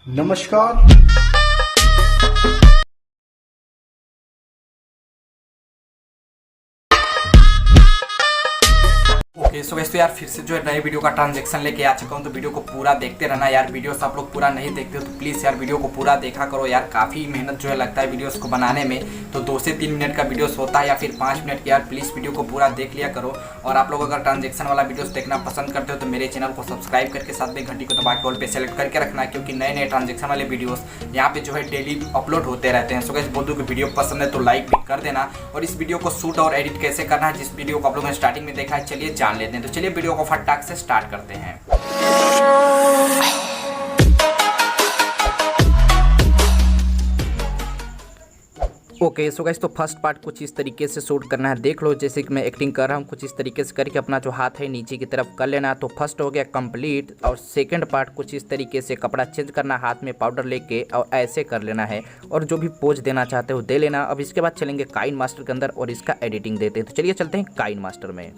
नमस्कार। Okay so वैसे तो यार फिर से जो है नए वीडियो का ट्रांजैक्शन लेके आ चुका हूँ, तो वीडियो को पूरा देखते रहना यार। वीडियोस आप लोग पूरा नहीं देखते हो तो प्लीज़ यार वीडियो को पूरा देखा करो यार। काफ़ी मेहनत जो है लगता है वीडियोस को बनाने में, तो 2 से 3 मिनट का वीडियोस होता है या फिर 5 मिनट की। यार प्लीज़ वीडियो को पूरा देख लिया करो। और आप लोग अगर ट्रांजैक्शन वाला वीडियोस देखना पसंद करते हो तो मेरे चैनल को सब्सक्राइब करके साथ में घंटी को दबा के ऑल पे सेलेक्ट करके रखना है, क्योंकि नए नए ट्रांजैक्शन वाले वीडियोस यहाँ पे जो है डेली अपलोड होते रहते हैं। सो गाइस बोल दूँ कि वीडियो पसंद है तो लाइक भी कर देना। और इस वीडियो को शूट और एडिट कैसे करना है, जिस वीडियो को आप लोगों ने स्टार्टिंग में देखा है, चलिए जान लेते हैं। तो चलिए वीडियो को फटाक से स्टार्ट करते हैं। ओके सो गाइस तो फर्स्ट पार्ट कुछ इस तरीके से शूट करना है। देख लो जैसे कि मैं एक्टिंग कर रहा हूँ, कुछ इस तरीके से करके अपना जो हाथ है नीचे की तरफ कर लेना। तो फर्स्ट हो गया कंप्लीट। और सेकंड पार्ट कुछ इस तरीके से कपड़ा चेंज करना, हाथ में पाउडर लेके और ऐसे कर लेना है, और जो भी पोज देना चाहते हो दे लेना। अब इसके बाद चलेंगे काइन मास्टर के अंदर और इसका एडिटिंग देते हैं। तो चलिए चलते हैं काइन मास्टर में।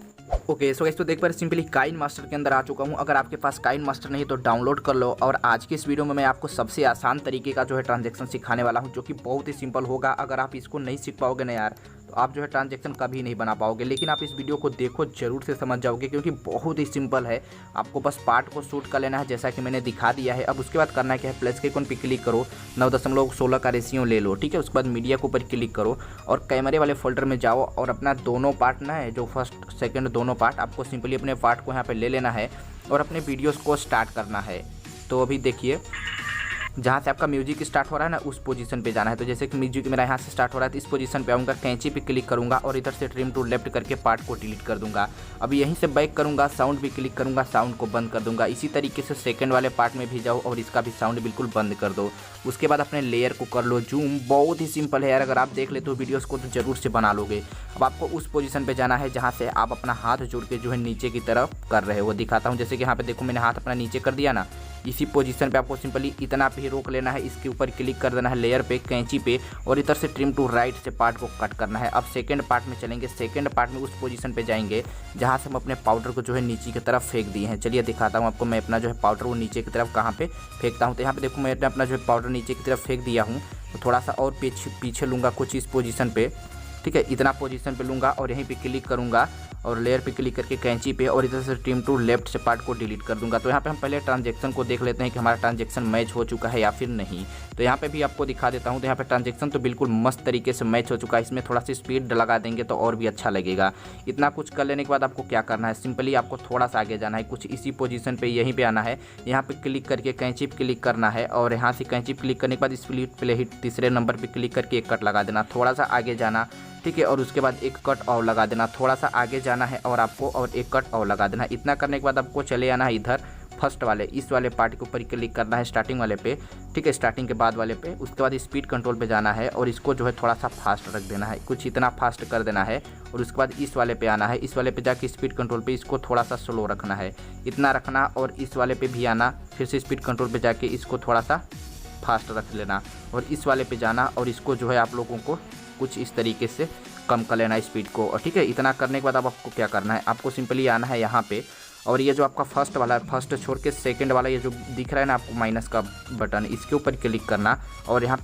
ओके सो गाइस तो देख पर सिंपली काइन मास्टर के अंदर आ चुका हूँ। अगर आपके पास काइन मास्टर नहीं तो डाउनलोड कर लो। और आज की इस वीडियो में मैं आपको सबसे आसान तरीके का जो है ट्रांजैक्शन सिखाने वाला हूँ, जो कि बहुत ही सिंपल होगा। अगर आप इसको नहीं सीख पाओगे ना यार, तो आप जो है ट्रांजैक्शन कभी नहीं बना पाओगे। लेकिन आप इस वीडियो को देखो जरूर से समझ जाओगे, क्योंकि बहुत ही सिंपल है। आपको बस पार्ट को शूट कर लेना है जैसा कि मैंने दिखा दिया है। अब उसके बाद करना क्या है, प्लस के आइकन पे क्लिक करो, 9.16 का रेशियो ले लो, ठीक है। उसके बाद मीडिया के ऊपर क्लिक करो और कैमरे वाले फोल्डर में जाओ और अपना दोनों पार्ट ना है, जो फर्स्ट सेकंड दोनों पार्ट, आपको सिंपली अपने पार्ट को यहाँ पे ले लेना है और अपने वीडियोस को स्टार्ट करना है। तो अभी देखिए जहाँ से आपका म्यूजिक स्टार्ट हो रहा है ना, उस पोजीशन पे जाना है। तो जैसे कि म्यूजिक मेरा यहाँ से स्टार्ट हो रहा है तो इस पोजीशन पे आऊँगा, कैंची पे क्लिक करूँगा और इधर से ट्रिम टू लेफ्ट करके पार्ट को डिलीट कर दूँगा। अभी यहीं से बैक करूँगा, साउंड भी क्लिक करूँगा, साउंड को बंद कर दूँगा। इसी तरीके से सेकंड वाले पार्ट में भी जाओ और इसका भी साउंड बिल्कुल बंद कर दो। उसके बाद अपने लेयर को कर लो जूम। बहुत ही सिंपल है यार, अगर आप देख लेते हो वीडियोज़ को तो ज़रूर से बना लोगे। अब आपको उस पोजीशन पे जाना है जहाँ से आप अपना हाथ जोड़ के जो है नीचे की तरफ कर रहे हो। वो दिखाता हूँ, जैसे कि यहाँ पे देखो मैंने हाथ अपना नीचे कर दिया ना, इसी पोजीशन पे आपको सिंपली इतना पे ही रोक लेना है। इसके ऊपर क्लिक कर देना है लेयर पे, कैंची पे, और इधर से ट्रिम टू राइट से पार्ट को कट करना है। अब सेकंड पार्ट में चलेंगे। सेकंड पार्ट में उस पोजीशन पे जाएंगे जहाँ से हम अपने पाउडर को जो है नीचे की तरफ फेंक दिए हैं। चलिए दिखाता हूँ आपको मैं अपना जो है पाउडर वो नीचे की तरफ कहाँ पे फेंकता हूँ। तो यहाँ पे देखो मैंने अपना जो है पाउडर नीचे की तरफ फेंक दिया हूँ। तो थोड़ा सा और पीछे लूँगा कुछ इस पोजीशन पे, ठीक है। इतना पोजीशन पे लूँगा और यहीं पे क्लिक करूँगा और लेयर पे क्लिक करके कैंची पे और इधर से ट्रिम टू लेफ्ट से पार्ट को डिलीट कर दूंगा। तो यहाँ पे हम पहले ट्रांजैक्शन को देख लेते हैं कि हमारा ट्रांजैक्शन मैच हो चुका है या फिर नहीं। तो यहाँ पे भी आपको दिखा देता हूँ। तो यहाँ पे ट्रांजैक्शन तो बिल्कुल मस्त तरीके से मैच हो चुका है। इसमें थोड़ा सा स्पीड लगा देंगे तो और भी अच्छा लगेगा। इतना कुछ कर लेने के बाद आपको क्या करना है, सिंपली आपको थोड़ा सा आगे जाना है, कुछ इसी पोजीशन पे यहीं पे आना है। यहाँ पे क्लिक करके कैंची पे क्लिक करना है और यहाँ से कैंची पे क्लिक करने के बाद स्प्लिट प्ले हिट तीसरे नंबर पे क्लिक करके एक कट लगा देना। थोड़ा सा आगे जाना, ठीक है, और उसके बाद एक कट और लगा देना। थोड़ा सा आगे जाना है और आपको और एक कट और लगा देना। इतना करने के बाद आपको चले आना है इधर फर्स्ट वाले इस वाले पार्ट के ऊपर क्लिक करना है, स्टार्टिंग वाले पे, ठीक है, स्टार्टिंग के बाद वाले पे। उसके बाद स्पीड कंट्रोल पे जाना है और इसको जो है थोड़ा सा फास्ट रख देना है, कुछ इतना फास्ट कर देना है। और उसके बाद इस वाले पे आना है, इस वाले पे जाके स्पीड कंट्रोल पे इसको थोड़ा सा स्लो रखना है, इतना रखना। और इस वाले पे भी आना, फिर से स्पीड कंट्रोल पे जाके इसको थोड़ा सा फास्ट रख लेना और इस वाले पे जाना और इसको जो है आप लोगों को कुछ इस तरीके से कम कर लेना स्पीड को। और ठीक है, इतना करने के बाद अब आपको क्या करना है, आपको सिंपली आना है यहाँ पे और ये जो आपका फर्स्ट वाला है, फर्स्ट छोड़ के सेकंड वाला ये जो दिख रहा है ना आपको माइनस का बटन, इसके ऊपर क्लिक करना और यहाँ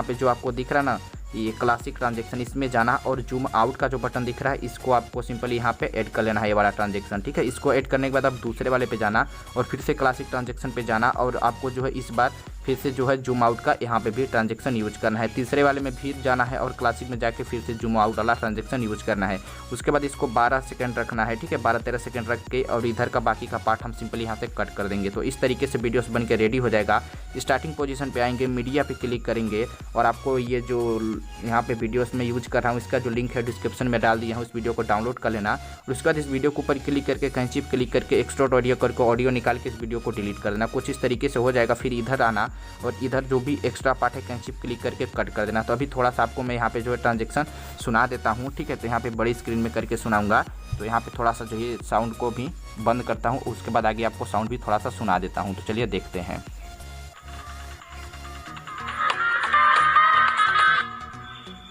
पे जो आपको दिख रहा है ना ये क्लासिक ट्रांजैक्शन, इसमें जाना और जूम आउट का जो बटन दिख रहा है इसको आपको सिंपली यहाँ पे ऐड कर लेना है, ये वाला ट्रांजैक्शन, ठीक है। इसको ऐड करने के बाद आप दूसरे वाले पे जाना और फिर से क्लासिक ट्रांजैक्शन पे जाना और आपको जो है इस बार फिर से जो है जूम आउट का यहाँ पे भी ट्रांजैक्शन यूज करना है। तीसरे वाले में भी जाना है और क्लासिक में जाके फिर से जूम आउट वाला ट्रांजैक्शन यूज करना है। उसके बाद इसको 12 सेकंड रखना है, ठीक है, 12-13 सेकंड रख के और इधर का बाकी का पार्ट हम सिंपली यहाँ से कट कर देंगे। तो इस तरीके से वीडियोस बन के रेडी हो जाएगा। स्टार्टिंग पोजीशन पे आएंगे, मीडिया पे क्लिक करेंगे और आपको ये जो यहाँ पे वीडियोस में यूज कर रहा हूँ इसका जो लिंक है डिस्क्रिप्शन में डाल दिया हूँ, उस वीडियो को डाउनलोड कर लेना। और उसके बाद इस वीडियो के ऊपर क्लिक करके कैंची पे क्लिक करके एक्सट्रोट ऑडियो करके ऑडियो निकाल के इस वीडियो को डिलीट कर देना। कुछ इस तरीके से हो जाएगा। फिर इधर आना और इधर जो भी एक्स्ट्रा पार्ट है कैंची पे क्लिक करके कट कर देना। तो अभी थोड़ा सा आपको मैं यहाँ पे जो है ट्रांजैक्शन सुना देता हूँ, ठीक है। तो यहाँ पे बड़ी स्क्रीन में करके सुनाऊंगा। तो यहाँ पे थोड़ा सा जो है साउंड को भी बंद करता हूँ, उसके बाद आगे आपको साउंड भी थोड़ा सा सुना देता हूँ। तो चलिए देखते हैं।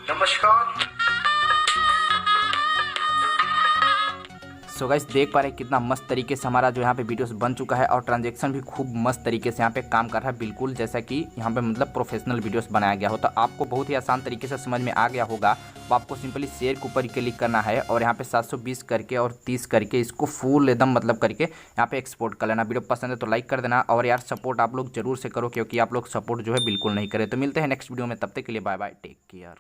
नमस्कार। सो गाइस देख पा रहे हैं कितना मस्त तरीके से हमारा जो यहाँ पे वीडियोस बन चुका है और ट्रांजैक्शन भी खूब मस्त तरीके से यहाँ पे काम कर रहा है, बिल्कुल जैसा कि यहाँ पे मतलब प्रोफेशनल वीडियोस बनाया गया हो। तो आपको बहुत ही आसान तरीके से समझ में आ गया होगा। तो आपको सिंपली शेयर के ऊपर क्लिक करना है और यहाँ पे 720 करके और 30 करके इसको फुल एकदम मतलब करके यहाँ पे एक्सपोर्ट कर लेना। वीडियो पसंद है तो लाइक कर देना और यार सपोर्ट आप लोग जरूर से करो, क्योंकि आप लोग सपोर्ट जो है बिल्कुल नहीं करें। तो मिलते हैं नेक्स्ट वीडियो में, तब तक के लिए बाय बाय, टेक केयर।